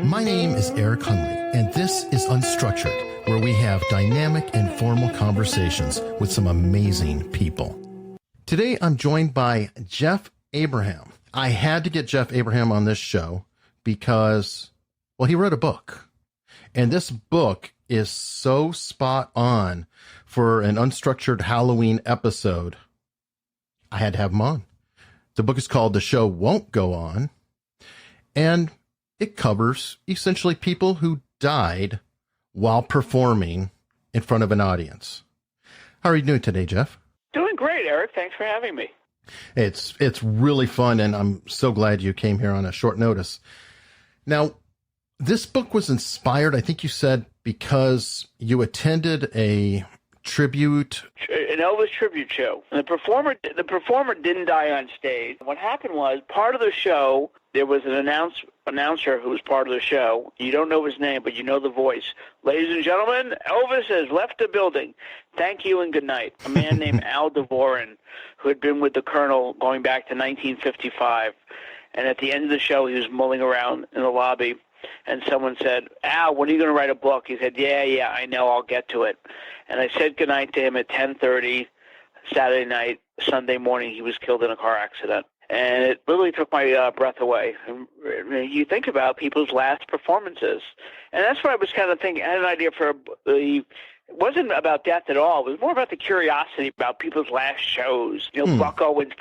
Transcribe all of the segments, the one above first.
My name is Eric Hunley, and this is Unstructured, where we have dynamic, informal conversations with some amazing people. Today, I'm joined by Jeff Abraham. I had to get Jeff Abraham on this show because, well, he wrote a book. And this book is so spot on for an Unstructured Halloween episode. I had to have him on. The book is called The Show Won't Go On. And it covers essentially people who died while performing in front of an audience. How are you doing today, Jeff? Doing great, Eric. Thanks for having me. It's really fun, and I'm so glad you came here on a short notice. Now, this book was inspired, I think you said, because you attended a tribute. An Elvis tribute show. And the performer didn't die on stage. What happened was, part of the show, there was an announcer who was part of the show. You don't know his name, but you know the voice. Ladies and gentlemen, Elvis has left the building. Thank you and good night. A man named Al Dvorin, who had been with the Colonel going back to 1955. And at the end of the show, he was mulling around in the lobby, and someone said, Al, when are you going to write a book? He said, yeah, I know, I'll get to it. And I said goodnight to him at 10:30 Saturday night. Sunday morning, he was killed in a car accident. And it really took my breath away. And you think about people's last performances. And that's what I was kind of thinking. I had an idea for it wasn't about death at all. It was more about the curiosity about people's last shows. You know, Buck Owens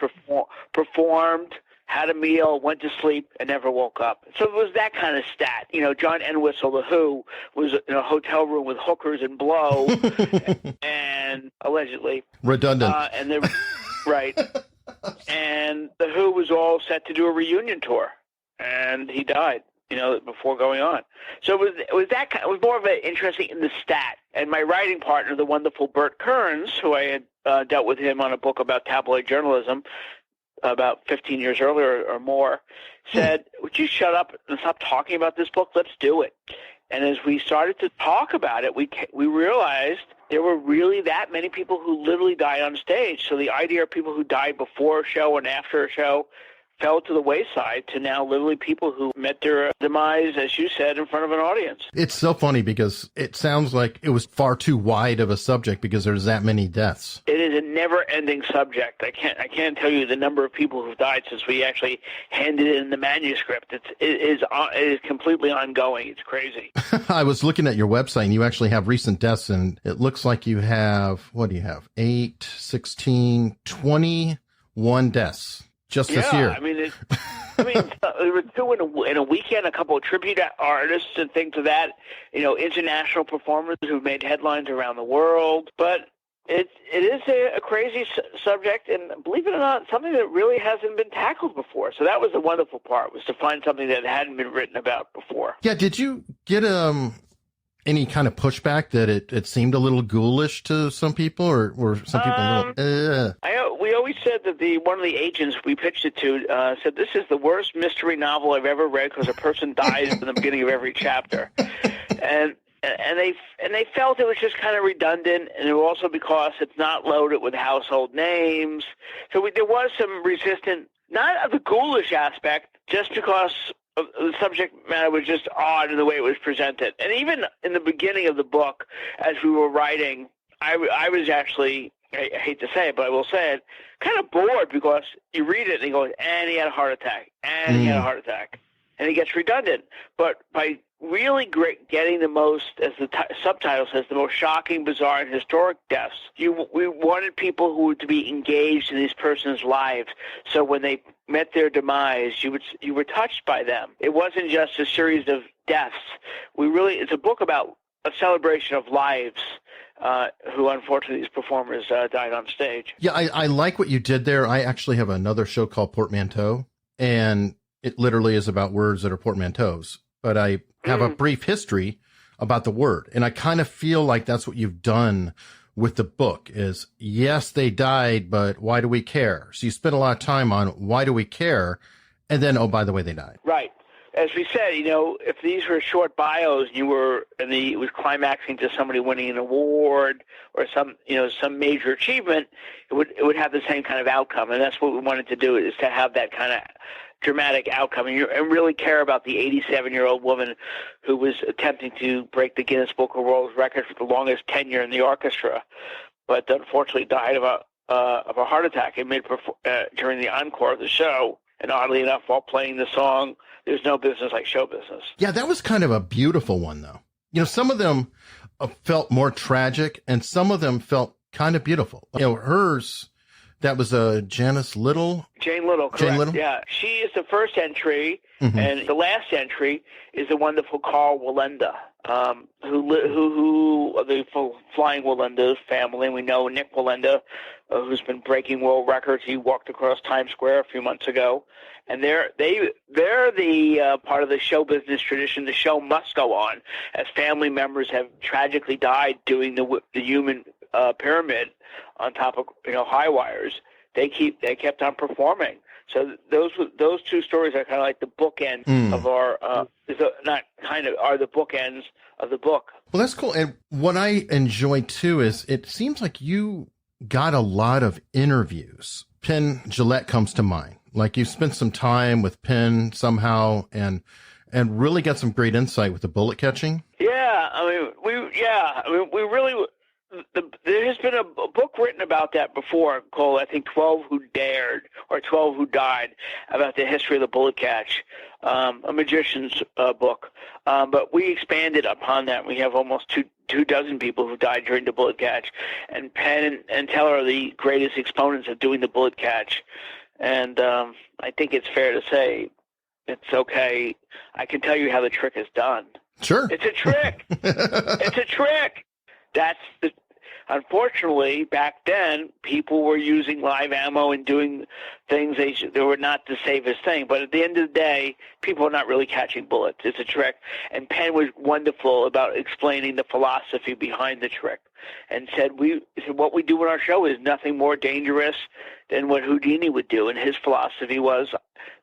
performed, had a meal, went to sleep, and never woke up. So it was that kind of stat. You know, John Entwistle, The Who, was in a hotel room with hookers and blow, and allegedly. Redundant. Right. And The Who was all set to do a reunion tour, and he died, you know, before going on. So it was more of an interesting in the stat. And my writing partner, the wonderful Bert Kearns, who I had dealt with him on a book about tabloid journalism about 15 years earlier or more, said, would you shut up and stop talking about this book? Let's do it. And as we started to talk about it, we realized there were really that many people who literally died on stage. So the idea of people who died before a show and after a show fell to the wayside to now literally people who met their demise, as you said, in front of an audience. It's so funny because it sounds like it was far too wide of a subject because there's that many deaths. It is a never-ending subject. I can't tell you the number of people who've died since we actually handed in the manuscript. It is completely ongoing. It's crazy. I was looking at your website, and you actually have recent deaths, and it looks like you have, what do you have? 8, 16, 21 deaths. Just this year. I mean, there were 2 in a weekend, a couple of tribute artists and things of that, you know, international performers who've made headlines around the world. But it is a crazy subject, and believe it or not, something that really hasn't been tackled before. So that was the wonderful part, was to find something that hadn't been written about before. Yeah, did you get any kind of pushback that it seemed a little ghoulish to some people, or were some people a little? We always said that one of the agents we pitched it to said, this is the worst mystery novel I've ever read because a person dies in the beginning of every chapter, and they felt it was just kind of redundant, and also because it's not loaded with household names. So there was some resistance, not of the ghoulish aspect, just because the subject matter was just odd in the way it was presented. And even in the beginning of the book, as we were writing, I was actually, I hate to say it, but I will say it, kind of bored because you read it and you go, and he had a heart attack, and he had a heart attack. And it gets redundant. But by really getting the most, as the subtitle says, the most shocking, bizarre, and historic deaths, we wanted people who were to be engaged in these persons' lives. So when they met their demise, you were touched by them. It wasn't just a series of deaths. It's a book about a celebration of lives who, unfortunately, these performers died on stage. Yeah, I like what you did there. I actually have another show called Portmanteau, and it literally is about words that are portmanteaus. But I have a brief history about the word, and I kind of feel like that's what you've done with the book is, yes, they died, but why do we care? So you spend a lot of time on why do we care, and then, oh, by the way, they died. Right. As we said, you know, if these were short bios, it was climaxing to somebody winning an award or some major achievement, it would have the same kind of outcome, and that's what we wanted to do, is to have that kind of dramatic outcome, and really care about the 87-year-old woman who was attempting to break the Guinness Book of World Record for the longest tenure in the orchestra, but unfortunately died of a heart attack during the encore of the show. And oddly enough, while playing the song, "There's no business like show business." Yeah, that was kind of a beautiful one, though. Some of them felt more tragic, and some of them felt kind of beautiful. Hers, that was Janice Little. Jane Little, correct. Jane Little? Yeah. She is the first entry, and the last entry is the wonderful Carl Wallenda, who the Flying Wallenda family. We know Nick Wallenda, who's been breaking world records. He walked across Times Square a few months ago. And they're the part of the show business tradition. The show must go on, as family members have tragically died doing the human pyramid on top of high wires. They kept on performing. So those two stories are kind of like the bookend of our are the bookends of the book. Well, that's cool. And what I enjoy too is it seems like you got a lot of interviews. Penn Jillette comes to mind. Like you spent some time with Penn somehow and really got some great insight with the bullet catching. Yeah, we really. There has been a book written about that before called, I think, 12 Who Dared or 12 Who Died, about the history of the bullet catch, a magician's book. But we expanded upon that. We have almost two dozen people who died during the bullet catch, and Penn and Teller are the greatest exponents of doing the bullet catch. And I think it's fair to say it's okay. I can tell you how the trick is done. Sure. It's a trick. It's a trick. Unfortunately, back then, people were using live ammo and doing things they were not the safest thing. But at the end of the day, people are not really catching bullets. It's a trick. And Penn was wonderful about explaining the philosophy behind the trick, and said what we do in our show is nothing more dangerous than what Houdini would do. And his philosophy was,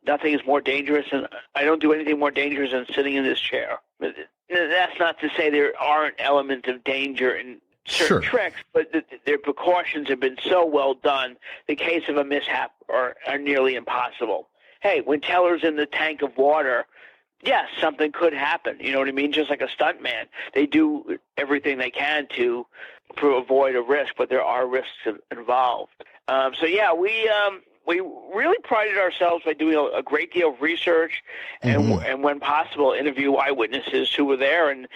nothing is more dangerous, and I don't do anything more dangerous than sitting in this chair. That's not to say there aren't elements of danger in certain tricks, but their precautions have been so well done, the case of a mishap are nearly impossible. Hey, when Teller's in the tank of water, yes, something could happen. You know what I mean? Just like a stuntman. They do everything they can to avoid a risk, but there are risks involved. We really prided ourselves by doing a great deal of research, and when possible, interview eyewitnesses who were there, and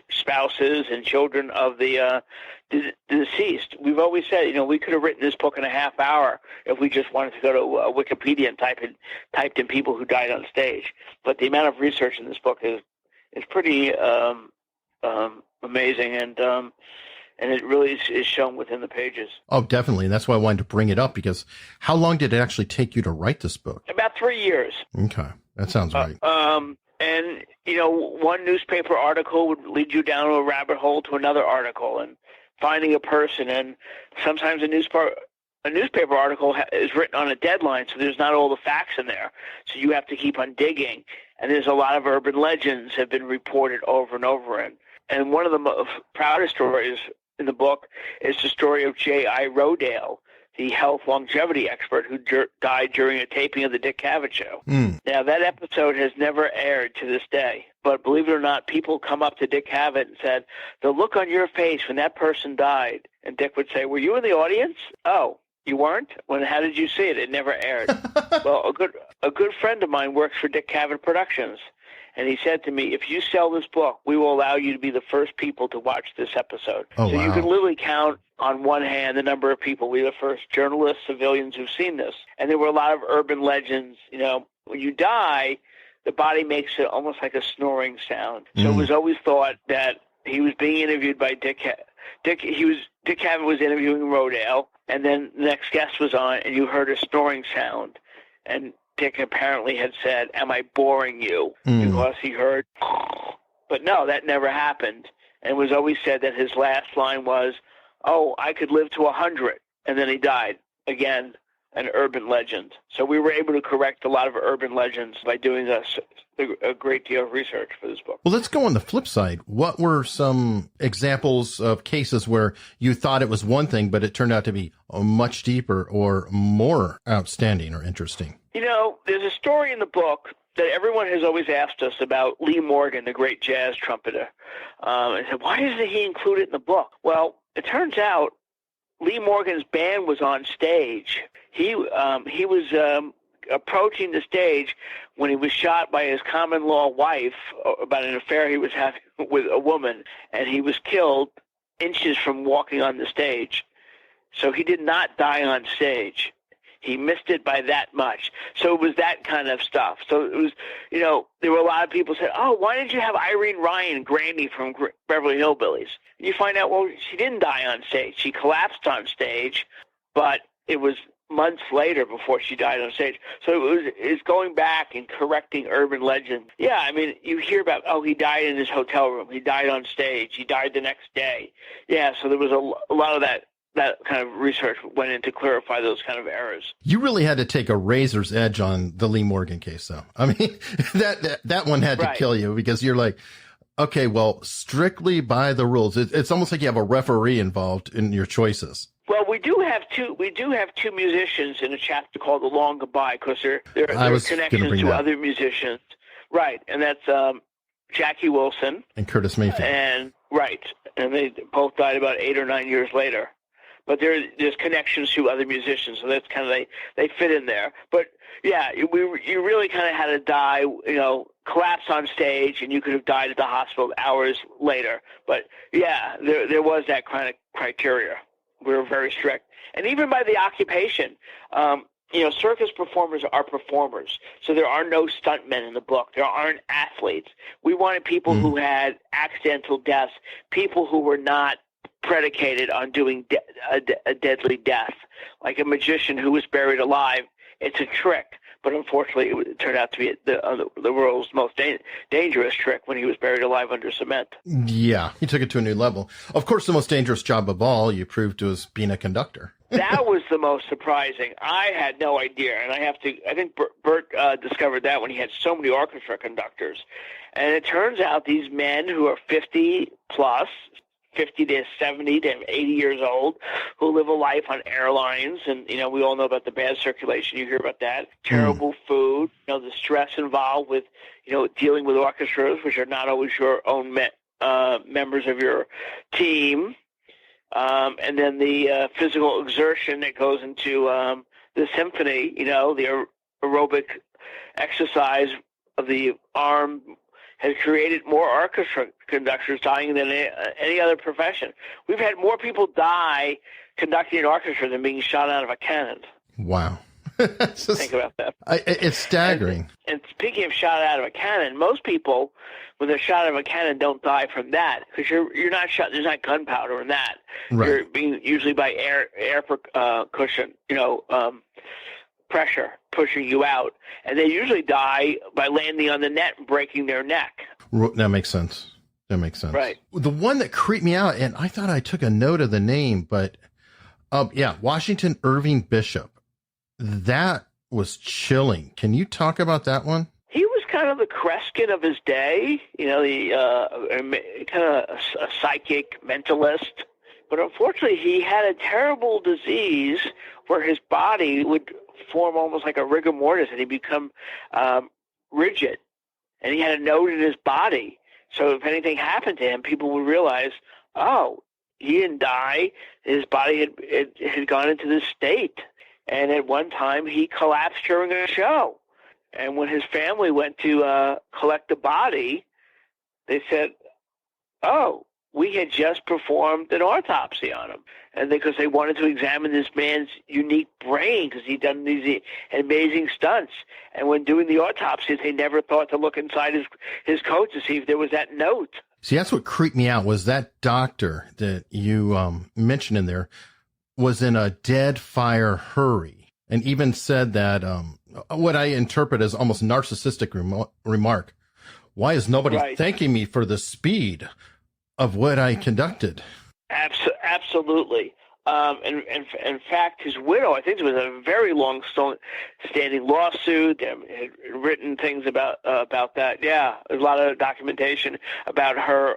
spouses and children of the deceased. We've always said, we could have written this book in a half hour if we just wanted to go to Wikipedia and typed in people who died on stage. But the amount of research in this book is pretty amazing, and it really is shown within the pages. Oh, definitely. And that's why I wanted to bring it up, because how long did it actually take you to write this book? About 3 years. Okay. That sounds right. And, one newspaper article would lead you down a rabbit hole to another article, and finding a person. And sometimes a newspaper article is written on a deadline, so there's not all the facts in there. So you have to keep on digging. And there's a lot of urban legends have been reported over and over. And one of the proudest stories in the book is the story of J.I. Rodale, the health longevity expert who died during a taping of the Dick Cavett Show. Now, that episode has never aired to this day. But believe it or not, people come up to Dick Cavett and said, the look on your face when that person died. And Dick would say, were you in the audience? Oh, you weren't? How did you see it? It never aired. Well, a good friend of mine works for Dick Cavett Productions. And he said to me, if you sell this book, we will allow you to be the first people to watch this episode. Oh, so wow. You can literally count on one hand the number of people. We're the first journalists, civilians who've seen this. And there were a lot of urban legends. When you die, the body makes it almost like a snoring sound. So it was always thought that he was being interviewed by Dick Cavett was interviewing Rodale, and then the next guest was on, and you heard a snoring sound. And Dick apparently had said, am I boring you? Because he heard, but no, that never happened. And it was always said that his last line was, oh, I could live to 100. And then he died. Again, an urban legend. So we were able to correct a lot of urban legends by doing a great deal of research for this book. Well, let's go on the flip side. What were some examples of cases where you thought it was one thing, but it turned out to be much deeper or more outstanding or interesting? there's a story in the book that everyone has always asked us about Lee Morgan, the great jazz trumpeter. And said, why isn't he included in the book? Well, it turns out Lee Morgan's band was on stage. He was approaching the stage when he was shot by his common-law wife about an affair he was having with a woman, and he was killed inches from walking on the stage. So he did not die on stage. He missed it by that much. So it was that kind of stuff. So it was, there were a lot of people said, oh, why didn't you have Irene Ryan, Grandy from Beverly Hillbillies? And you find out, well, she didn't die on stage. She collapsed on stage, but it was months later before she died on stage. So it's going back and correcting urban legend. Yeah, I mean, you hear about, oh, he died in his hotel room. He died on stage. He died the next day. Yeah, so there was a lot of that kind of research went in to clarify those kind of errors. You really had to take a razor's edge on the Lee Morgan case, though. I mean, that one had to kill you, because you're like, okay, well, strictly by the rules. It's almost like you have a referee involved in your choices. Well, we do have two musicians in a chapter called "The Long Goodbye," because there are connections to other musicians, right? And that's Jackie Wilson and Curtis Mayfield, and they both died about 8 or 9 years later. But there's connections to other musicians, so that's kind of they fit in there. But yeah, you really kind of had to die, collapse on stage, and you could have died at the hospital hours later. But yeah, there was that kind of criteria. We were very strict, and even by the occupation, circus performers are performers. So there are no stuntmen in the book. There aren't athletes. We wanted people who had accidental deaths, people who were not predicated on doing a deadly death, like a magician who was buried alive. It's a trick, but unfortunately it turned out to be the world's most dangerous trick when he was buried alive under cement. Yeah, he took it to a new level. Of course, the most dangerous job of all you proved was being a conductor. That was the most surprising. I had no idea, and I think Bert discovered that when he had so many orchestra conductors. And it turns out these men who are 50 plus, 50 to 70 to 80 years old, who live a life on airlines, and we all know about the bad circulation. You hear about that. Terrible food, the stress involved with dealing with orchestras, which are not always your own members of your team, and then the physical exertion that goes into the symphony. The aerobic exercise of the arm has created more orchestra conductors dying than any other profession. We've had more people die conducting an orchestra than being shot out of a cannon. Wow. Think about that. It's staggering. And speaking of shot out of a cannon, most people, when they're shot out of a cannon, don't die from that, because you're not shot. There's not gunpowder in that. Right. You're being usually by air cushion, pressure pushing you out, and they usually die by landing on the net and breaking their neck. That makes sense. Right. The one that creeped me out, and I thought I took a note of the name, but Washington Irving Bishop. That was chilling. Can you talk about that one? He was kind of the Kreskin of his day, kind of a psychic mentalist. But unfortunately, he had a terrible disease where his body would form almost like a rigor mortis, and he'd become rigid. And he had a note in his body. So if anything happened to him, people would realize, oh, he didn't die. His body had gone into this state. And at one time, he collapsed during a show. And when his family went to collect the body, they said, oh, we had just performed an autopsy on him. And because they wanted to examine this man's unique brain, because he'd done these amazing stunts. And when doing the autopsy, they never thought to look inside his coat to see if there was that note. See, that's what creeped me out, was that doctor that you mentioned in there was in a dead fire hurry, and even said that what I interpret as almost narcissistic remark. Why is nobody thanking me for the speed of what I conducted? Absolutely. In fact, his widow, I think there was a very long-standing lawsuit, and had written things about that. Yeah, there's a lot of documentation about her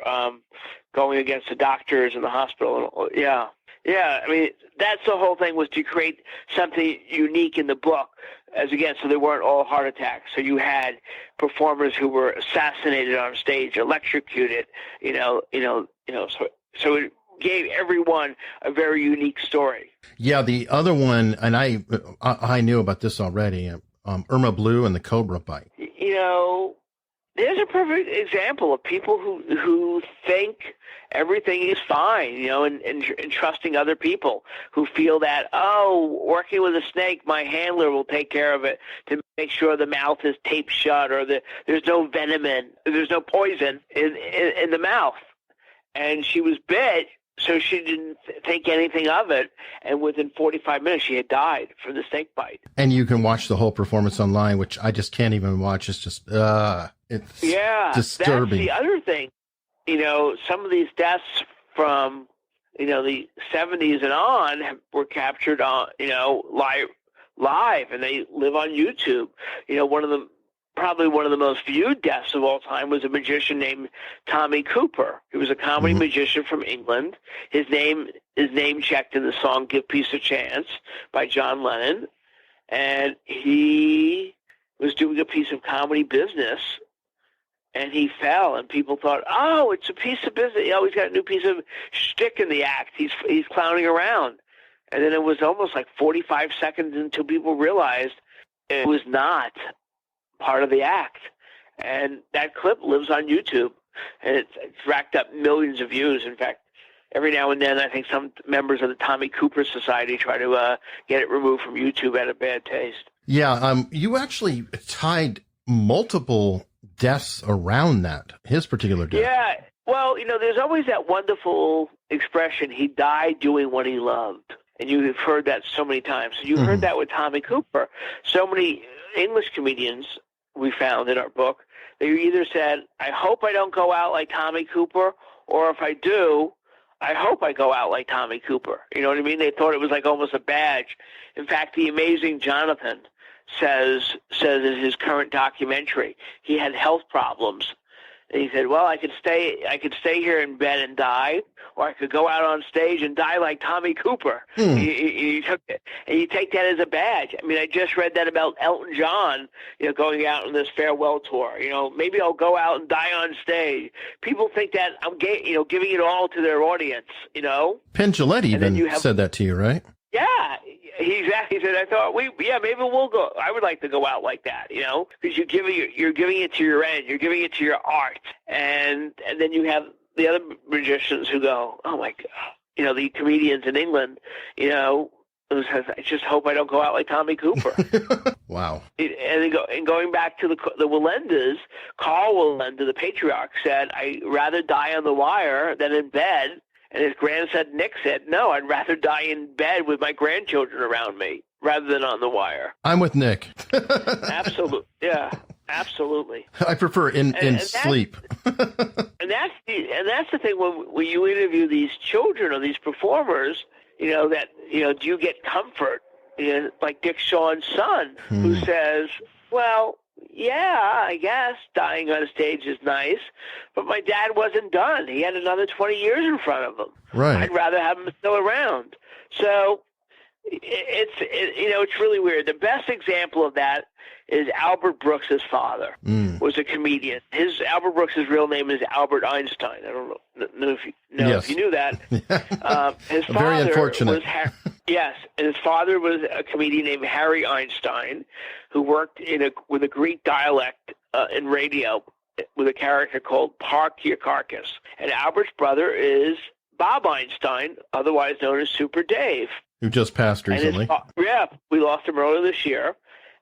going against the doctors in the hospital. Yeah. I mean, that's the whole thing, was to create something unique in the book. so they weren't all heart attacks. So you had performers who were assassinated on stage, electrocuted, so it gave everyone a very unique story. Yeah, the other one, and I knew about this already, Irma Blue and the Cobra Bite. There's a perfect example of people who think everything is fine, and trusting other people who feel that, working with a snake, my handler will take care of it to make sure the mouth is taped shut or there's no venom there's no poison in the mouth. And she was bit, so she didn't think anything of it. And within 45 minutes, she had died from the snake bite. And you can watch the whole performance online, which I just can't even watch. It's just, it's disturbing. That's the other thing. Some of these deaths from, the 70s and on were captured on, live, and they live on YouTube. Probably one of the most viewed deaths of all time was a magician named Tommy Cooper. He was a comedy magician from England. His name is name checked in the song "Give Peace a Chance" by John Lennon, and he was doing a piece of comedy business, and he fell, and people thought, "Oh, it's a piece of business. He's got a new piece of shtick in the act. He's clowning around," and then it was almost like 45 seconds until people realized it was not part of the act. And that clip lives on YouTube, and it's racked up millions of views. In fact, every now and then I think some members of the Tommy Cooper Society try to get it removed from YouTube out of bad taste. Yeah, you actually tied multiple deaths around his particular death. Yeah, well, there's always that wonderful expression, he died doing what he loved. And you've heard that so many times. You heard that with Tommy Cooper. So many English comedians we found in our book, they either said, I hope I don't go out like Tommy Cooper, or if I do, I hope I go out like Tommy Cooper. You know what I mean? They thought it was like almost a badge. In fact, the amazing Jonathan says in his current documentary, he had health problems. And he said, well, I could stay here in bed and die, or I could go out on stage and die like Tommy Cooper. He took it, and you take that as a badge. I mean, I just read that about Elton John, going out on this farewell tour. Maybe I'll go out and die on stage. People think that I'm giving it all to their audience. Penn Jillette even said that to you, right? Yeah, he exactly said. I thought, maybe we'll go. I would like to go out like that, because you're giving it to your end, you're giving it to your art, and then you have the other magicians who go, oh my God, the comedians in England, who says, I just hope I don't go out like Tommy Cooper. Wow. And going back to the Wallendas, Carl Wallenda, the patriarch, said, I'd rather die on the wire than in bed. And his grandson, Nick, said, no, I'd rather die in bed with my grandchildren around me rather than on the wire. I'm with Nick. Absolutely. Yeah, absolutely. I prefer in sleep. and that's the thing when you interview these children or these performers, do you get comfort? Like Dick Shawn's son, who says, well, yeah, I guess dying on stage is nice, but my dad wasn't done. He had another 20 years in front of him. Right. I'd rather have him still around. So it's really weird. The best example of that is Albert Brooks's father was a comedian. Albert Brooks's real name is Albert Einstein. I don't know if you knew that. His father very unfortunate. Yes, and his father was a comedian named Harry Einstein, who worked with a Greek dialect in radio with a character called Park Your Carcass. And Albert's brother is Bob Einstein, otherwise known as Super Dave, who just passed recently. We lost him earlier this year.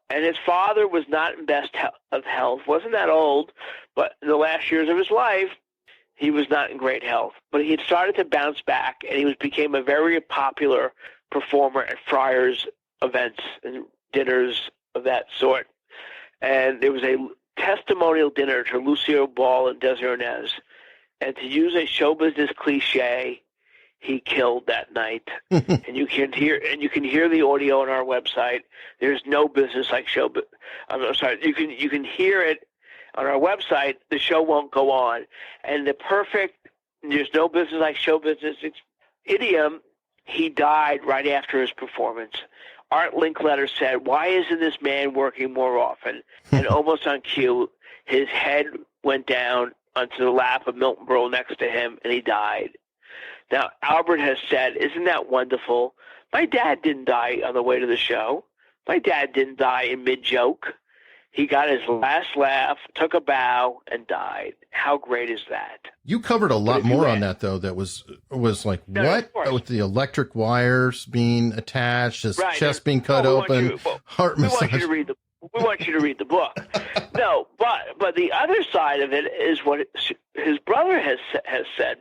And his father was not in best of health, wasn't that old, but in the last years of his life, he was not in great health. But he had started to bounce back, and he became a very popular performer at Friars events and dinners of that sort. And there was a testimonial dinner to Lucille Ball and Desi Arnaz. And to use a show business cliche, he killed that night. And you can hear the audio on our website. There's no business like show. I'm sorry. You can hear it on our website. The show won't go on. And the perfect "there's no business like show business" idiom. He died right after his performance. Art Linkletter said, "Why isn't this man working more often?" And almost on cue, his head went down onto the lap of Milton Berle next to him, and he died. Now, Albert has said, "Isn't that wonderful? My dad didn't die on the way to the show. My dad didn't die in mid-joke. He got his last laugh, took a bow, and died. How great is that?" You covered a lot more on that, though. That was like, what? With the electric wires being attached, his chest being cut open, heart massage. We want you to read the book. No, but the other side of it is what his brother has said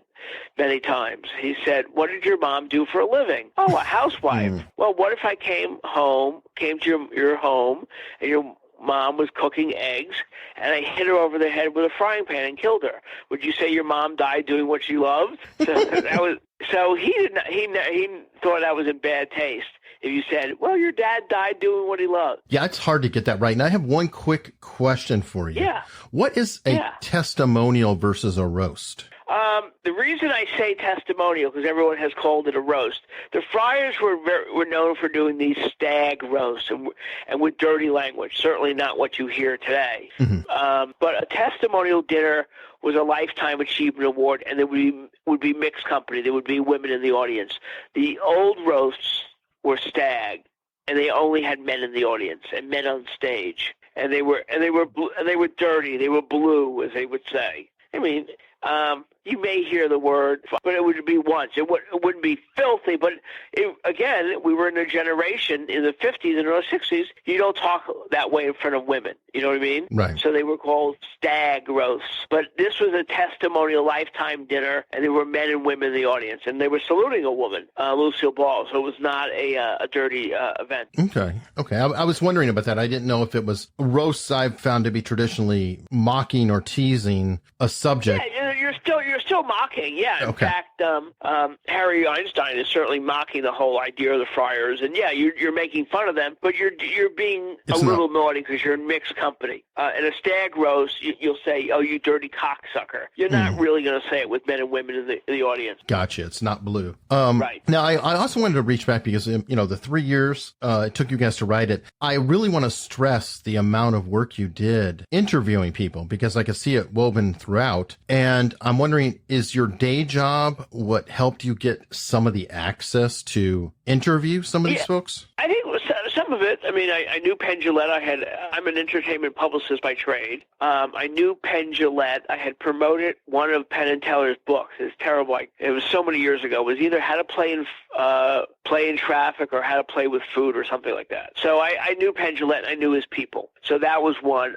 many times. He said, "What did your mom do for a living?" "Oh, a housewife." "Well, what if I came to your home, and your mom was cooking eggs, and I hit her over the head with a frying pan and killed her? Would you say your mom died doing what she loved?" So he thought that was in bad taste. If you said, "Well, your dad died doing what he loved." Yeah, it's hard to get that right. And I have one quick question for you. Yeah. What is a testimonial versus a roast? The reason I say testimonial, because everyone has called it a roast. The Friars were known for doing these stag roasts and with dirty language. Certainly not what you hear today. Mm-hmm. But a testimonial dinner was a Lifetime Achievement Award, and there would be mixed company. There would be women in the audience. The old roasts were stag, and they only had men in the audience and men on stage, and they were dirty. They were blue, as they would say. I mean, you may hear the word, but it would be once. It wouldn't be filthy, but again, we were in a generation in the 50s and early 60s, you don't talk that way in front of women. You know what I mean? Right. So they were called stag roasts. But this was a testimonial Lifetime dinner, and there were men and women in the audience, and they were saluting a woman, Lucille Ball, so it was not a dirty event. Okay. I was wondering about that. I didn't know if it was roasts I've found to be traditionally mocking or teasing a subject. Yeah, you're still mocking, yeah. In fact, Harry Einstein is certainly mocking the whole idea of the Friars, and yeah, you're making fun of them, but you're being little naughty because you're in mixed company. In a stag roast, you'll say, "Oh, you dirty cocksucker." You're not really going to say it with men and women in the audience. Gotcha. It's not blue. Right. Now, I also wanted to reach back because the 3 years it took you guys to write it. I really want to stress the amount of work you did interviewing people because I could see it woven throughout, and I'm wondering, is your day job what helped you get some of the access to interview some of these folks? I think it was some of it. I mean, I knew Penn Jillette. I'm an entertainment publicist by trade. I knew Penn Jillette. I had promoted one of Penn and Teller's books. It's terrible. It was so many years ago. It was either How to Play in Traffic or How to Play with Food or something like that. So I knew Penn Jillette. And I knew his people. So that was one.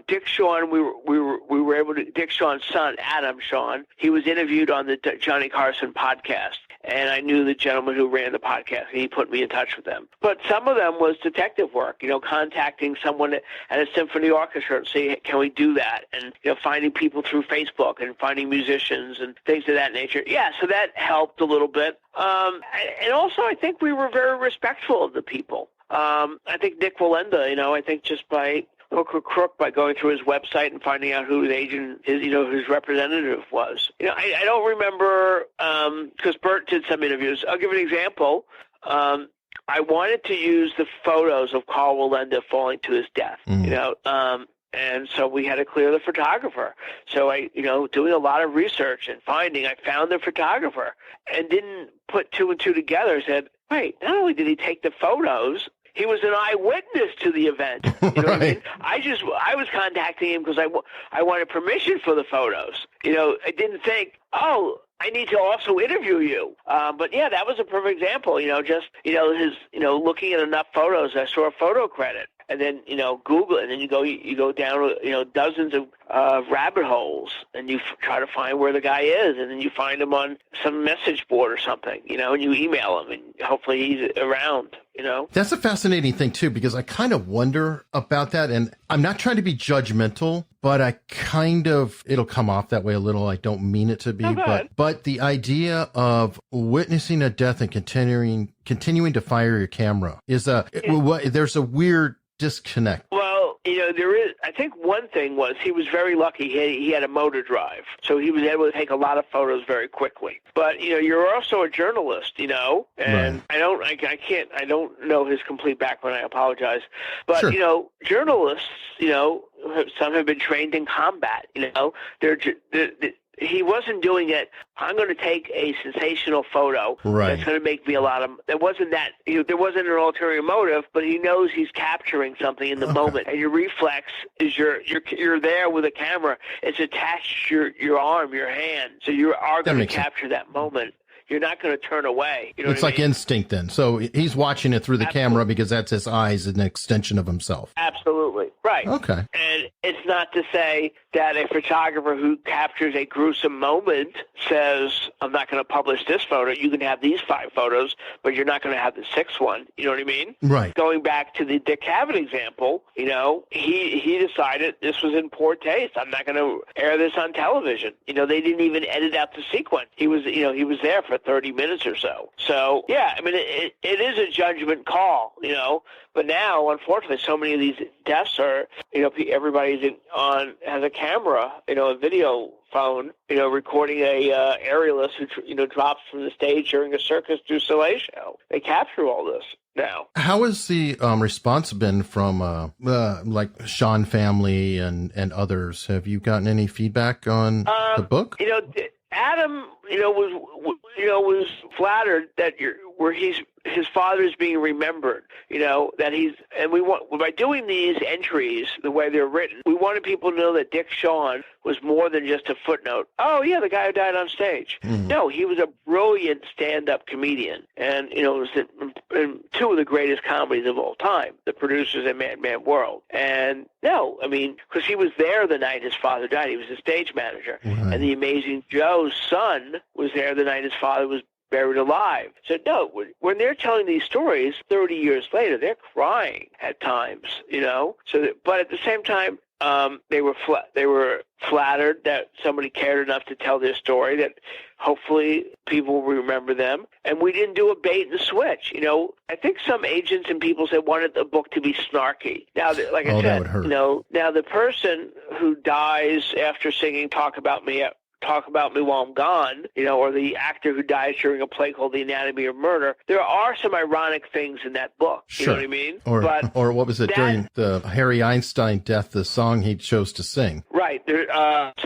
Dick Shawn, we were able to. Dick Shawn's son, Adam Shawn, he was interviewed on the Johnny Carson podcast, and I knew the gentleman who ran the podcast, and he put me in touch with them. But some of them was detective work, contacting someone at a symphony orchestra and saying, "Can we do that?" And finding people through Facebook and finding musicians and things of that nature. Yeah, so that helped a little bit. And also, I think we were very respectful of the people. I think Nick Wallenda, I think just by hook or crook by going through his website and finding out who his agent is, his representative was. I don't remember, because Bert did some interviews. I'll give an example. I wanted to use the photos of Carl Wallenda falling to his death, and so we had to clear the photographer. So I, doing a lot of research and I found the photographer and didn't put two and two together. Said, wait, not only did he take the photos, he was an eyewitness to the event. You know what I mean? I was contacting him because I wanted permission for the photos. I didn't think, I need to also interview you. But yeah, that was a perfect example. Looking at enough photos, I saw a photo credit. And then, Google it, and then you go down, dozens of rabbit holes, and you try to find where the guy is, and then you find him on some message board or something, and you email him, and hopefully he's around, That's a fascinating thing, too, because I kind of wonder about that, and I'm not trying to be judgmental, but it'll come off that way a little. I don't mean it to be, but the idea of witnessing a death and continuing to fire your camera is there's a weird disconnect. Well, I think one thing was he was very lucky. He had a motor drive, so he was able to take a lot of photos very quickly. But, you're also a journalist, and Right. I don't know his complete background. I apologize. But, Sure. Journalists, some have been trained in combat, he wasn't doing it. I'm going to take a sensational photo Right. that's going to make me a lot of. There wasn't an ulterior motive, but he knows he's capturing something in the moment, and your reflex is you're there with a camera. It's attached to your arm, your hand, so you are going to capture that moment. You're not going to turn away. You know It's what like I mean? instinct then. So he's watching it through the camera because that's his eyes, an extension of himself. Absolutely. Right. Okay. And it's not to say that a photographer who captures a gruesome moment says, I'm not going to publish this photo. You can have these 5 photos, but you're not going to have the 6th one. You know what I mean? Right. Going back to the Dick Cavett example, he decided this was in poor taste. I'm not going to air this on television. They didn't even edit out the sequence. He was there for 30 minutes or so. So, yeah, I mean, it is a judgment call, But now, unfortunately, so many of these deaths are, everybody's has a camera, a video phone, recording a aerialist who, drops from the stage during a Circus du Soleil show. They capture all this now. How has the response been from like Sean family and others? Have you gotten any feedback on the book? Adam, was flattered that his father is being remembered, and by doing these entries the way they're written, we wanted people to know that Dick Shawn was more than just a footnote. Oh, yeah, the guy who died on stage. Mm-hmm. No, he was a brilliant stand-up comedian, and, it was in 2 of the greatest comedies of all time, The Producers and Madman World. And no, I mean, because he was there the night his father died. He was the stage manager. Mm-hmm. And the Amazing Joe's son was there the night his father was buried alive. So no, when they're telling these stories 30 years later, they're crying at times, but at the same time, they were flattered that somebody cared enough to tell their story, that hopefully people will remember them. And we didn't do a bait and switch. I think some agents and people said wanted the book to be snarky. Now, like I said, that would hurt. Now the person who dies after singing Talk About Me While I'm Gone, or the actor who dies during a play called The Anatomy of Murder, there are some ironic things in that book. You know what I mean? Or what was it during the Harry Einstein death, the song he chose to sing? Right.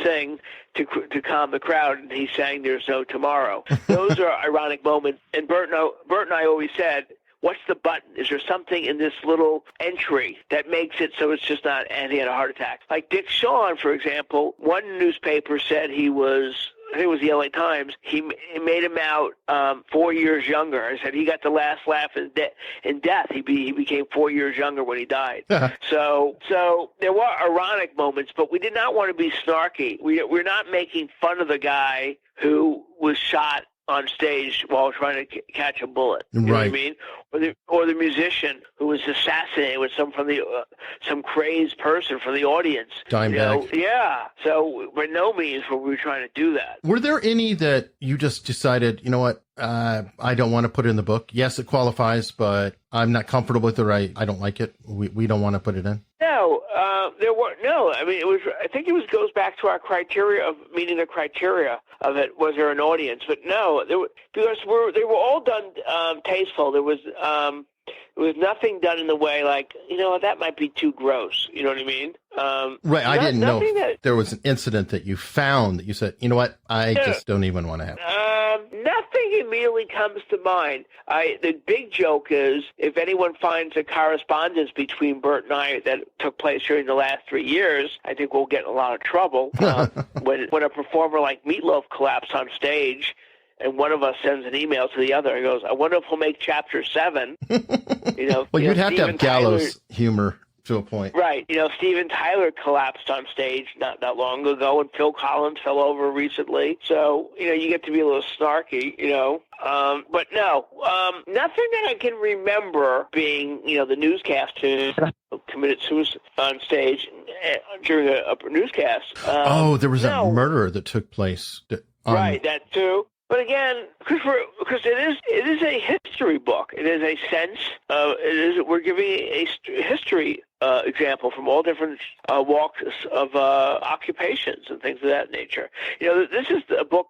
Sing to calm the crowd, and he sang There's No Tomorrow. Those are ironic moments. And Bert and I always said, what's the button? Is there something in this little entry that makes it so it's just not, and he had a heart attack? Like Dick Shawn, for example, one newspaper said I think it was the LA Times, he made him out 4 years younger. I said he got the last laugh in death. He became 4 years younger when he died. So there were ironic moments, but we did not want to be snarky. We're not making fun of the guy who was shot on stage while trying to catch a bullet. You know what I mean? Or the musician who was assassinated with some crazed person from the audience. Dimebag. Yeah. So by no means were we trying to do that. Were there any that you just decided, you know what, I don't want to put it in the book? Yes, it qualifies, but I'm not comfortable with it. I don't like it. We don't want to put it in. No, there were no. I mean, I think it goes back to our criteria of meeting the criteria of it. Was there an audience? But no, because they were all done tasteful. There was nothing done in the way like, that might be too gross. You know what I mean? Right. I didn't know if there was an incident that you found that you said, you know what, I just don't even want to have. Nothing immediately comes to mind. The big joke is if anyone finds a correspondence between Bert and I that took place during the last 3 years, I think we'll get in a lot of trouble. When a performer like Meatloaf collapsed on stage, and one of us sends an email to the other and goes, I wonder if we'll make chapter 7. Well, you'd have to have gallows humor to a point. Right. Steven Tyler collapsed on stage not long ago, and Phil Collins fell over recently. So, you get to be a little snarky, But no, nothing that I can remember being, the newscaster committed suicide on stage during a newscast. There was a murder that took place. Right, that too. But again, because it is a history book. It is a sense of we're giving a history example from all different walks of occupations and things of that nature. This is a book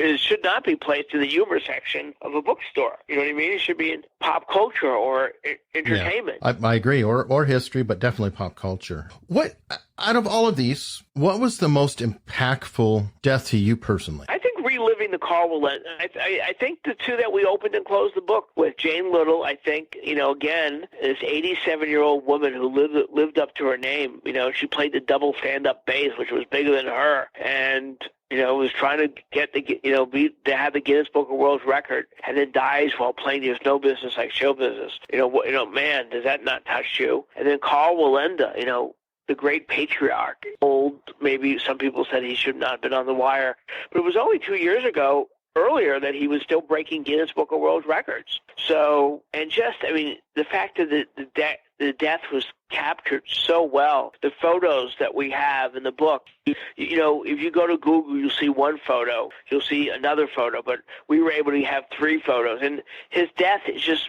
it should not be placed in the humor section of a bookstore. You know what I mean? It should be in pop culture or entertainment. Yeah, I agree, or history, but definitely pop culture. What, out of all of these, what was the most impactful death to you personally? I think reliving the Carl Willett. I think the two that we opened and closed the book with, Jane Little, I think, again, this 87-year-old woman who lived up to her name. She played the double stand-up bass, which was bigger than her, and was trying to get to have the Guinness Book of World Record, and then dies while playing There's No Business Like Show Business. Man, does that not touch you? And then Carl Willenda, the great patriarch, old, maybe some people said he should not have been on the wire, but it was only 2 years earlier that he was still breaking Guinness Book of World Records. So, and the fact that the death was captured so well, the photos that we have in the book, if you go to Google, you'll see one photo, you'll see another photo, but we were able to have 3 photos, and his death is just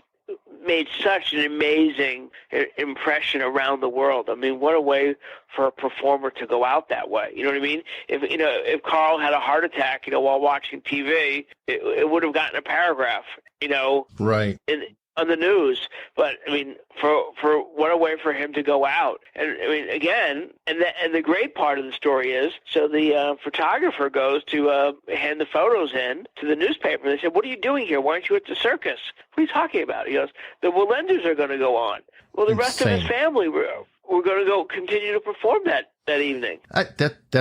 made such an amazing impression around the world. I mean, what a way for a performer to go out that way. You know what I mean? If Carl had a heart attack, while watching TV, it would have gotten a paragraph, right, on the news. But I mean, for what a way for him to go out. And I mean, again, and the great part of the story is, so the photographer goes to hand the photos in to the newspaper. They said, "What are you doing here? Why aren't you at the circus? What are you talking about?" He goes, "The Willendas are going to go on." Well, the rest of his family were going to go continue to perform that evening.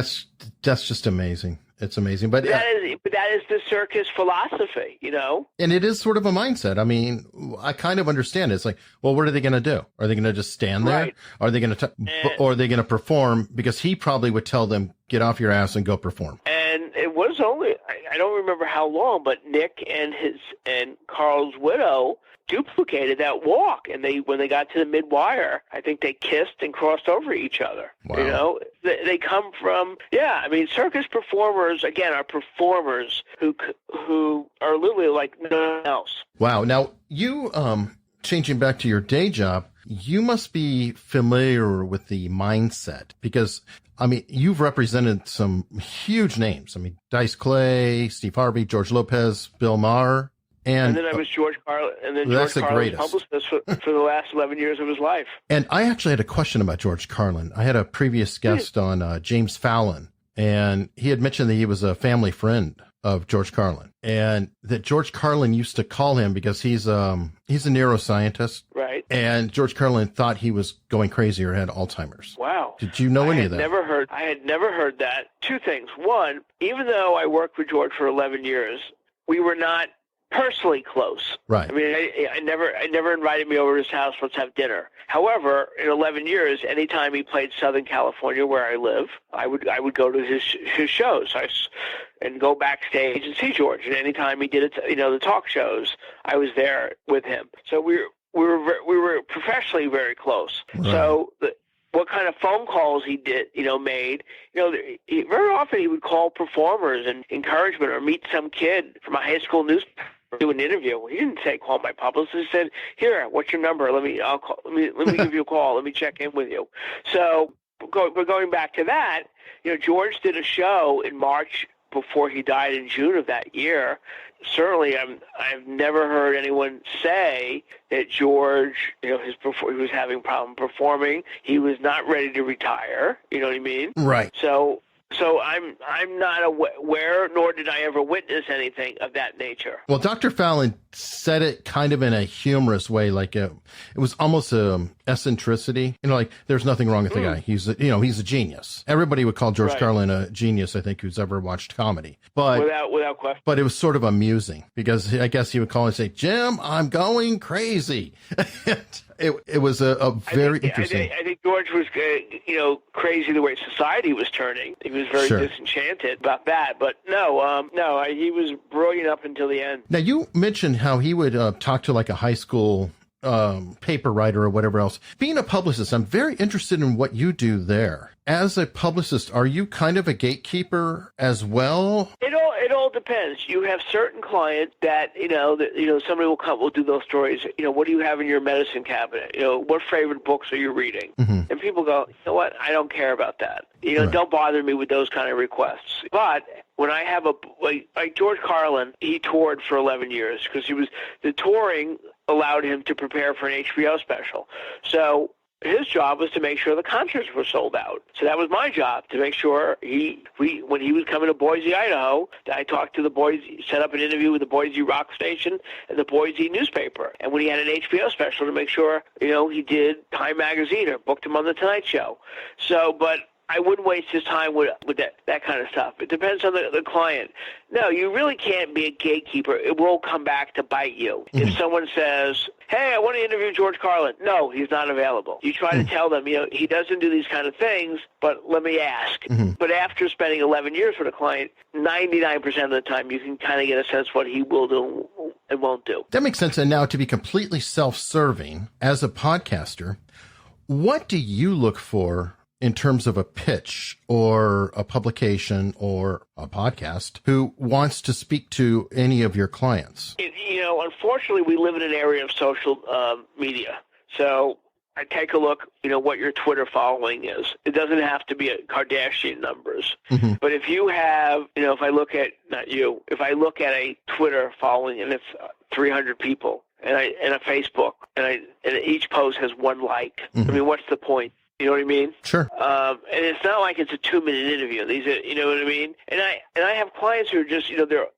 That's just amazing. It's amazing, but that is the circus philosophy, And it is sort of a mindset. I mean, I kind of understand it. It's like, well, what are they going to do? Are they going to just stand there? Right. Are they going to, or are they going to perform? Because he probably would tell them, get off your ass and go perform. And it was only, I don't remember how long, but Nick and Carl's widow duplicated that walk, and when they got to the mid-wire, I think they kissed and crossed over each other. Wow. They come from, circus performers, again, are performers who are literally like no one else. Wow. Now, you, changing back to your day job, you must be familiar with the mindset, because I mean, you've represented some huge names. I mean, Dice Clay, Steve Harvey, George Lopez, Bill Maher. And then I was George Carlin, and then George Carlin's publicist for the last 11 years of his life. And I actually had a question about George Carlin. I had a previous guest on James Fallon, and he had mentioned that he was a family friend of George Carlin, and that George Carlin used to call him because he's a neuroscientist, right? And George Carlin thought he was going crazy or had Alzheimer's. Wow! Did you know any of that? I had never heard that. 2 things. One, even though I worked with George for 11 years, we were not personally close. Right. I mean, I never invited me over to his house, let's have dinner. However, in 11 years, anytime he played Southern California, where I live, I would go to his shows. And go backstage and see George. And anytime he did it, the talk shows, I was there with him. So we were professionally very close. Right. So what kind of phone calls he did, made, very often he would call performers and encouragement, or meet some kid from a high school newspaper, do an interview. He didn't say call my publicist. He said, "Here, what's your number? Let me give you a call. Let me check in with you." So we're going back to that. George did a show in March before he died in June of that year. Certainly, I've never heard anyone say that George, he was having problem performing. He was not ready to retire. You know what I mean? Right. So I'm not aware, nor did I ever witness anything of that nature. Well, Dr. Fallon said it kind of in a humorous way, like it was almost eccentricity. Like there's nothing wrong with the guy. He's a genius. Everybody would call George Carlin a genius, I think, who's ever watched comedy. But without question. But it was sort of amusing, because I guess he would call and say, "Jim, I'm going crazy." It was a very interesting. I think George was, crazy the way society was turning. He was very disenchanted about that. But no, he was brilliant up until the end. Now, you mentioned how he would talk to like a high school paper writer or whatever else. Being a publicist, I'm very interested in what you do there. As a publicist, are you kind of a gatekeeper as well? It all depends. You have certain clients that somebody will do those stories. What do you have in your medicine cabinet? What favorite books are you reading? Mm-hmm. And people go, you know what? I don't care about that. Right. Don't bother me with those kind of requests. But when I have like George Carlin, he toured for 11 years because the touring allowed him to prepare for an HBO special. So his job was to make sure the concerts were sold out. So that was my job, to make sure when he was coming to Boise, Idaho, I talked to the Boise, set up an interview with the Boise rock station and the Boise newspaper. And when he had an HBO special, to make sure, he did Time Magazine or booked him on The Tonight Show. So, but I wouldn't waste his time with that kind of stuff. It depends on the client. No, you really can't be a gatekeeper. It will come back to bite you. Mm-hmm. If someone says, hey, I want to interview George Carlin. No, he's not available. You try to tell them, he doesn't do these kind of things, but let me ask. Mm-hmm. But after spending 11 years with a client, 99% of the time you can kind of get a sense what he will do and won't do. That makes sense. And now, to be completely self-serving, as a podcaster, what do you look for in terms of a pitch or a publication or a podcast who wants to speak to any of your clients? Unfortunately, we live in an area of social media. So I take a look, what your Twitter following is. It doesn't have to be Kardashian numbers. Mm-hmm. But if you have, if I look at a Twitter following and it's 300 people and a Facebook and each post has one like, mm-hmm. I mean, what's the point? You know what I mean? Sure. And it's not like it's a 2-minute interview. These are, you know what I mean? And I have clients who are just,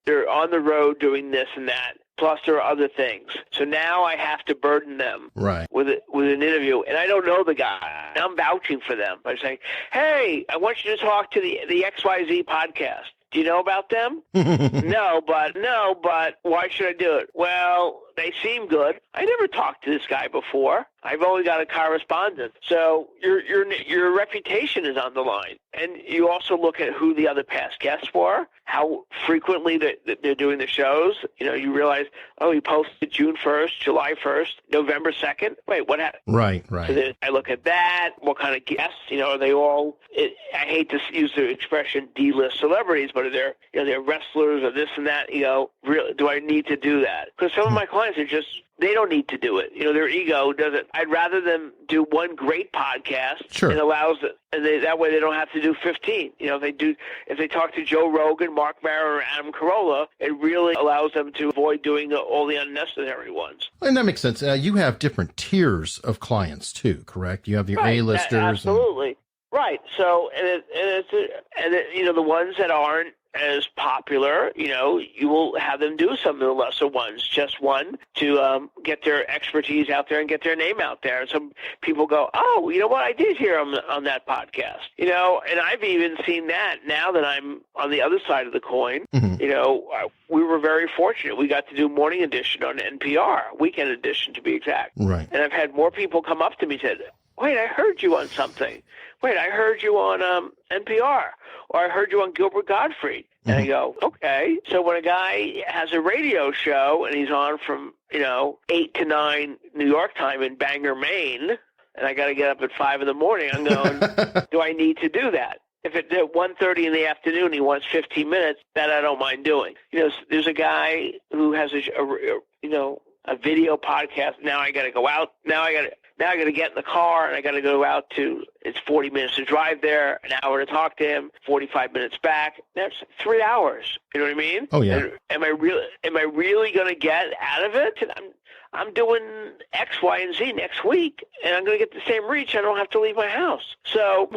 they're on the road doing this and that. Plus there are other things. So now I have to burden them with an interview. And I don't know the guy. I'm vouching for them by saying, hey, I want you to talk to the XYZ podcast. Do you know about them? No, but why should I do it? Well, they seem good. I never talked to this guy before. I've only got a correspondent. So your reputation is on the line. And you also look at who the other past guests were, how frequently they're doing the shows. You realize, he posted June 1st, July 1st, November 2nd. Wait, what happened? Right. So I look at that. What kind of guests? Are they all, I hate to use the expression D-list celebrities, but they're wrestlers or this and that. Really, do I need to do that? Because some of my clients are just, they don't need to do it. Their ego doesn't. I'd rather them do one great podcast. Sure. And allows it, and that way they don't have to do 15. If they talk to Joe Rogan, Mark Maron, or Adam Carolla, it really allows them to avoid doing all the unnecessary ones. And that makes sense. You have different tiers of clients too, correct? You have your A-listers. Absolutely. Right. So, the ones that aren't as popular, you will have them do some of the lesser ones, just one, to get their expertise out there and get their name out there. And some people go, oh, you know what, I did hear on that podcast, and I've even seen that now that I'm on the other side of the coin. Mm-hmm. We were very fortunate. We got to do Morning Edition on NPR, Weekend Edition to be exact. Right. And I've had more people come up to me and said, wait, I heard you on something. Wait, I heard you on NPR, or I heard you on Gilbert Gottfried. And I go, okay. So when a guy has a radio show and he's on from, 8 to 9 New York time in Bangor, Maine, and I got to get up at 5 in the morning, I'm going, do I need to do that? If it's at 1:30 in the afternoon, he wants 15 minutes, that I don't mind doing. There's a guy who has a video podcast. Now I got to go out. Now I got to get in the car, and I got to go out to, it's 40 minutes to drive there, an hour to talk to him, 45 minutes back. That's 3 hours. You know what I mean? Oh, yeah. And am I really going to get out of it? I'm doing X, Y, and Z next week, and I'm going to get the same reach. I don't have to leave my house. So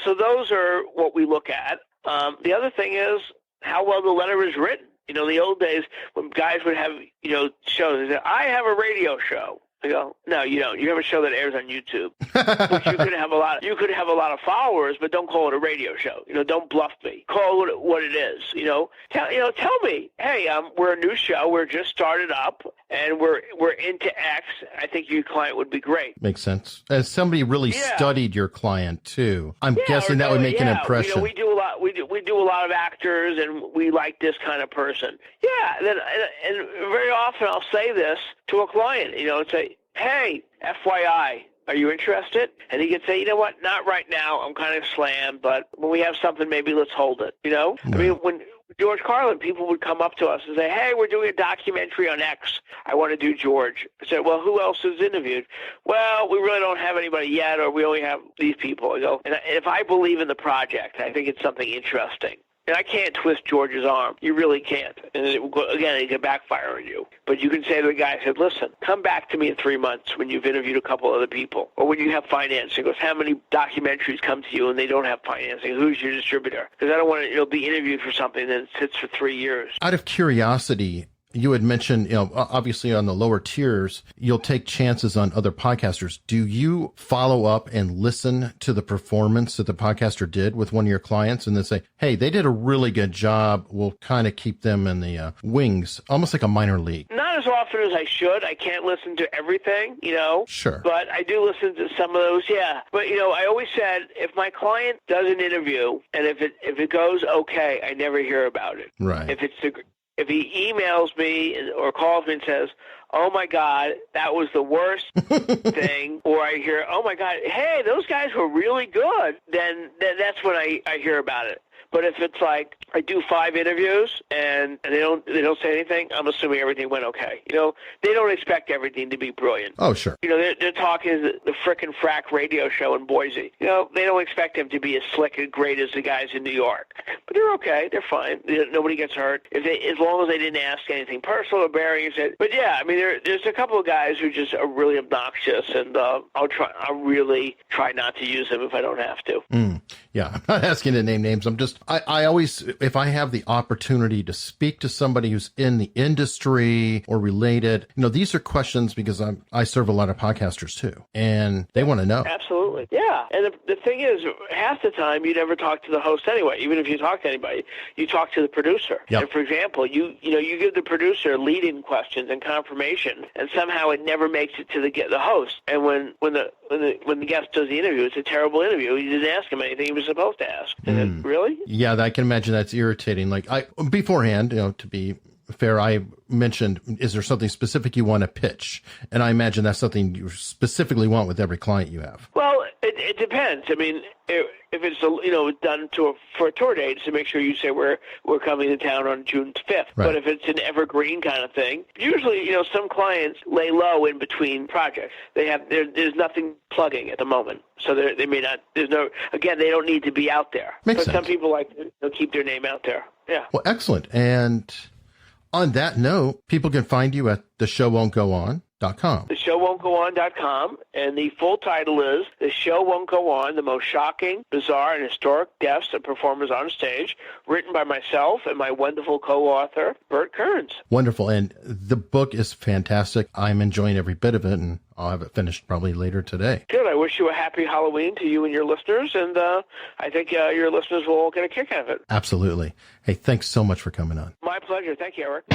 those are what we look at. The other thing is how well the letter is written. In the old days when guys would have, shows, they said, I have a radio show. I go, no, you don't. You have a show that airs on YouTube. Which you could have a lot of followers, but don't call it a radio show. Don't bluff me. Call it what it is. Tell me, hey, we're a new show. We're just started up, and we're into X. I think your client would be great. Makes sense. As somebody really studied your client too, I'm guessing that would make an impression. We do a lot. We do a lot of actors, and we like this kind of person. Yeah, and very often I'll say this to a client, and say, hey, FYI, are you interested? And he could say, you know what, not right now. I'm kind of slammed, but when we have something, maybe let's hold it, Yeah. I mean, when George Carlin, people would come up to us and say, hey, we're doing a documentary on X. I want to do George. I said, well, who else is interviewed? Well, we really don't have anybody yet, or we only have these people. I go, and if I believe in the project, I think it's something interesting. And I can't twist George's arm. You really can't. And it can backfire on you. But you can say to the guy, I said, listen, come back to me in 3 months when you've interviewed a couple other people, or when you have financing. He goes, how many documentaries come to you and they don't have financing? Who's your distributor? Because I don't want to be interviewed for something that sits for 3 years. Out of curiosity, you had mentioned, obviously on the lower tiers, you'll take chances on other podcasters. Do you follow up and listen to the performance that the podcaster did with one of your clients and then say, hey, they did a really good job. We'll kind of keep them in the wings, almost like a minor league? Not as often as I should. I can't listen to everything, Sure. But I do listen to some of those, yeah. But, I always said, if my client does an interview and if it goes okay, I never hear about it. Right. If he emails me or calls me and says, oh, my God, that was the worst thing, or I hear, oh, my God, hey, those guys were really good, then that's when I hear about it. But if it's like I do 5 interviews and they don't say anything, I'm assuming everything went okay. They don't expect everything to be brilliant. Oh, sure. They're talking the frickin' Frack radio show in Boise. They don't expect them to be as slick and great as the guys in New York. But they're okay. They're fine. Nobody gets hurt as long as they didn't ask anything personal or burying it. But yeah, I mean, there's a couple of guys who just are really obnoxious, and I'll really try not to use them if I don't have to. Yeah, I'm not asking to name names. I always, if I have the opportunity to speak to somebody who's in the industry or related, these are questions because I serve a lot of podcasters too, and they want to know. Absolutely. Yeah. And the thing is, half the time you never talk to the host anyway. Even if you talk to anybody, you talk to the producer. Yep. And for example, you give the producer lead-in questions and confirmation, and somehow it never makes it to the host. And when the guest does the interview, it's a terrible interview. You didn't ask him anything he was supposed to ask. And then, really? Yeah, I can imagine that's irritating. Like beforehand, to be fair, I mentioned, is there something specific you want to pitch? And I imagine that's something you specifically want with every client you have. Well, it depends. I mean, if it's done for a tour date, to make sure you say we're coming to town on June 5th. Right. But if it's an evergreen kind of thing, usually some clients lay low in between projects. There's nothing plugging at the moment, so they may not. They don't need to be out there. Makes but sense. Some people like to keep their name out there. Yeah. Well, excellent. And on that note, people can find you at theshowwon'tgoon.com. TheShowWon'tGoOn.com, and the full title is The Show Won't Go On, the most shocking, bizarre, and historic deaths of performers on stage, written by myself and my wonderful co-author, Bert Kearns. Wonderful. And the book is fantastic. I'm enjoying every bit of it, and I'll have it finished probably later today. Good. I wish you a happy Halloween to you and your listeners, and I think your listeners will all get a kick out of it. Absolutely. Hey, thanks so much for coming on. My pleasure. Thank you, Eric.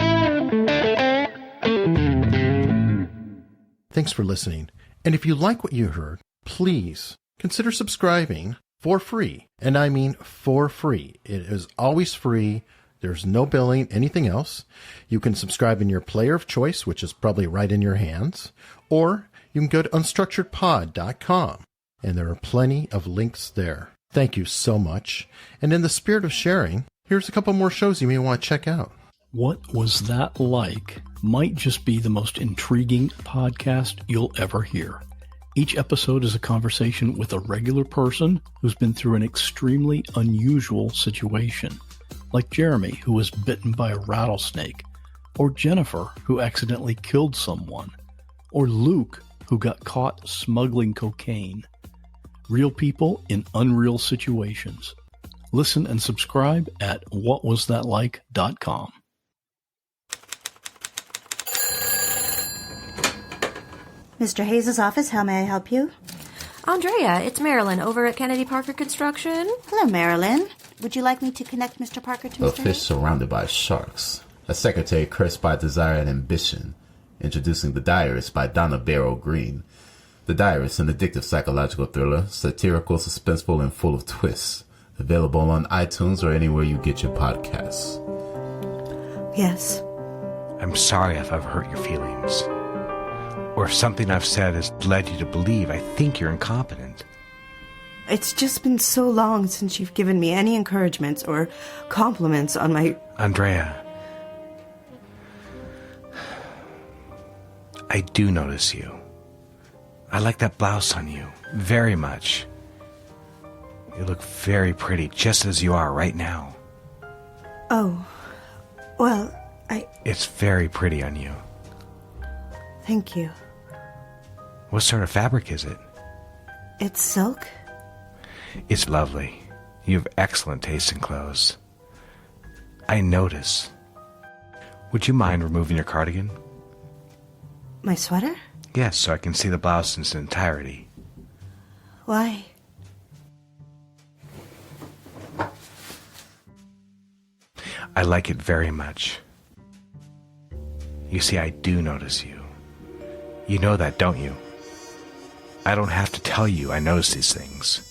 Thanks for listening. And if you like what you heard, please consider subscribing for free. And I mean for free. It is always free. There's no billing, anything else. You can subscribe in your player of choice, which is probably right in your hands, or you can go to unstructuredpod.com, and there are plenty of links there. Thank you so much. And in the spirit of sharing, here's a couple more shows you may want to check out. What Was That Like? Might just be the most intriguing podcast you'll ever hear. Each episode is a conversation with a regular person who's been through an extremely unusual situation, like Jeremy, who was bitten by a rattlesnake, or Jennifer, who accidentally killed someone, or Luke, who got caught smuggling cocaine. Real people in unreal situations. Listen and subscribe at whatwasthatlike.com. Mr. Hayes' office, how may I help you? Andrea, it's Marilyn over at Kennedy Parker Construction. Hello, Marilyn. Would you like me to connect Mr. Parker to A Mr. fish Hayes? surrounded by sharks. A secretary cursed by desire and ambition. Introducing The Diarist by Donna Barrow Green. The Diarist, an addictive psychological thriller, satirical, suspenseful, and full of twists. Available on iTunes or anywhere you get your podcasts. Yes. I'm sorry if I've hurt your feelings. Or if something I've said has led you to believe I think you're incompetent. It's just been so long since you've given me any encouragements or compliments on my... Andrea, I do notice you. I like that blouse on you very much. You look very pretty just as you are right now. Oh, well, It's very pretty on you. Thank you. What sort of fabric is it? It's silk? It's lovely. You have excellent taste in clothes. I notice. Would you mind removing your cardigan? My sweater? Yes, so I can see the blouse in its entirety. Why? I like it very much. You see, I do notice you. You know that, don't you? I don't have to tell you I notice these things.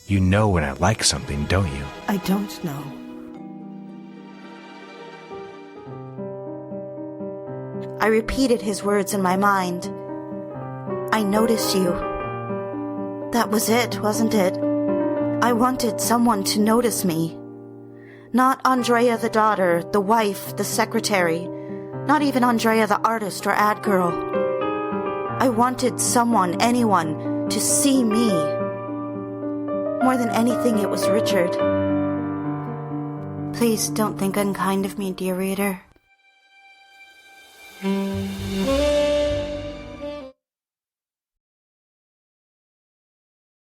You know when I like something, don't you? I don't know. I repeated his words in my mind. I noticed you. That was it, wasn't it? I wanted someone to notice me. Not Andrea the daughter, the wife, the secretary. Not even Andrea the artist or ad girl. I wanted someone, anyone, to see me. More than anything, it was Richard. Please don't think unkind of me, dear reader.